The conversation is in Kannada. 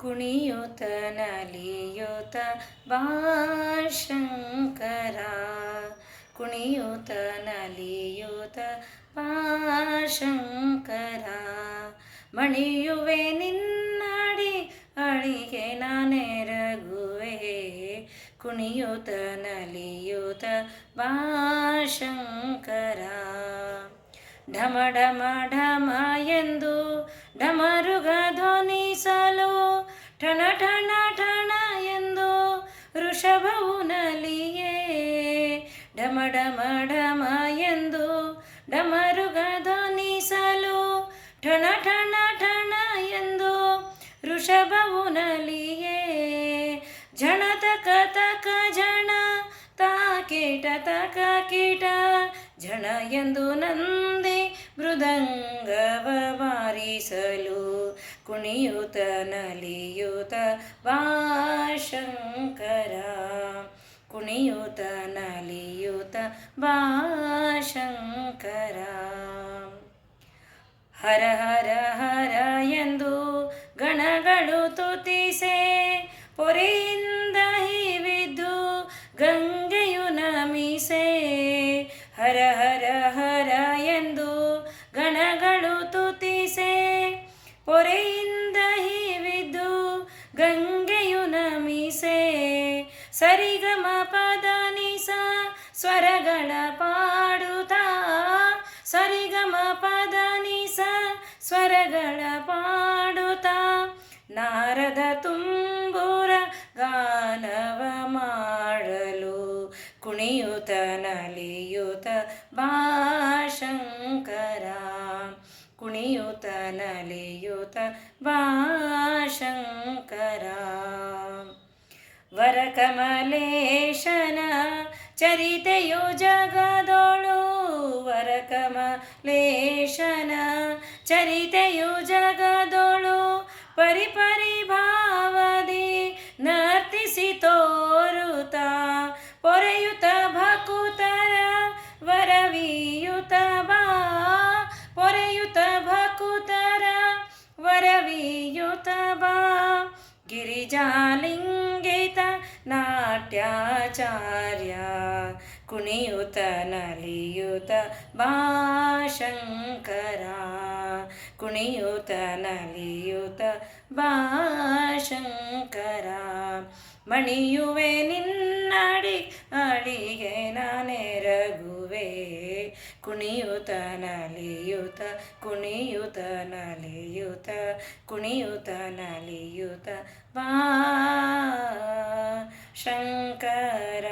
ಕುಣಿಯುತ ನಲಿಯುತ ಬಾ ಶಂಕರ, ಕುಣಿಯುತ ನಲಿಯುತ ಬಾ ಶಂಕರ. ಮಣಿಯುವೆ ನಿನ್ನಡಿ ಅಡಿಗೆ ನಾನೆರಗುವೆ, ಕುಣಿಯುತ ನಲಿಯುತ ಬಾ ಶಂಕರ. ಢಮ ಢಮ ಢಮ ಎಂದು ಢಮರುಗ ಧ್ವನಿಸಲು, ಠಣ ಠಣ ಠಣ ಎಂದು ಋಷಭವು ನಲಿಯೇ. ಢಮ ಢಮ ಢಮ ಎಂದು ಢಮರುಗ ಧ್ವನಿಸಲು, ಠಣ ಠಣ ಠಣ ಎಂದು ಋಷಭವು ನಲಿಯೇ. ಝಣ ತಕ ತಕ ಝಣ ತಾಕೀಟ ತಕ ಕೀಟ, ಝಣ ಎಂದು ನಂದಿ ಮೃದಂಗವ ಬಾರಿಸಲು, ಕುಣಿಯುತ ನಲಿಯುತ ಬಾ ಶಂಕರ, ಕುಣಿಯುತ ನಲಿಯುತ ಬಾ ಶಂಕರ. ಹರ ಹರ ಹರ ಎಂದು ಗಣಗಳು ತುತಿಸೆ, ಪೊರೆಯಿಂದ ಹಿವಿದು ಗಂಗೆಯು ನಮಿಸೆ. ಹರ ಹರ ಹರ ಎಂದು ಗಣಗಳು ತುತಿಸೆ, ಪೊರೆಯಿಂದ ಹಿವಿದು ಗಂಗೆಯು ನಮಿಸೆ. ಸರಿಗಮ ಪದ ನಿಸ ಸ್ವರಗಳ ಪಾಡುತ್ತಾ, ಸರಿಗಮ ಪದ ನಿಸ ಸ್ವರಗಳ ಪಾಡುತ್ತಾ, ನಾರದ ತುಂಬುರ ಗಾನವ ಮಾಡಲು, ಕುಣಿಯುತ ನಲಿಯುತ ಬಾ ಶಂಕರ, ಕುಣಿಯುತ ನಲಿಯುತ ಬಾ ಶಂಕರ. ವರಕಮಲೇಶನ ಚರಿತೆಯು ಜಗದೊಳು, ವರಕಮಲೇಶನ ಚರಿತೆಯು ಜಗದೊಳು, ಪರಿಪರಿ ಭಾವದಿ ನರ್ತಿಸಿ ತೋರುತ್ತಾ, ಪೊರೆಯುತ ಭಕುತರ ವರವಿಯುತ ಬಾ, ಪೊರೆಯುತ ಭಕುತರ ವರವಿಯುತ ಬಾ. ಗಿರಿಜಾಲಿಂಗಿತ ನಾಟ್ಯಾಚಾರ್ಯ, ಕುಣಿಯುತ ನಲಿಯುತ ಬಾ ಶಂಕರ, ಕುಣಿಯುತ ನಲಿಯುತ ಬಾ ಶಂಕರ. ಮಣಿಯುವೆ ನಿನ್ನಡಿ ಅಡಿಗೆ ನಾನೆರಗುವೆ, ಕುಣಿಯುತ ನಲಿಯುತ, ಕುಣಿಯುತ ನಲಿಯುತ, ಕುಣಿಯುತ ನಲಿಯುತ ಬಾ ಶಂಕರ.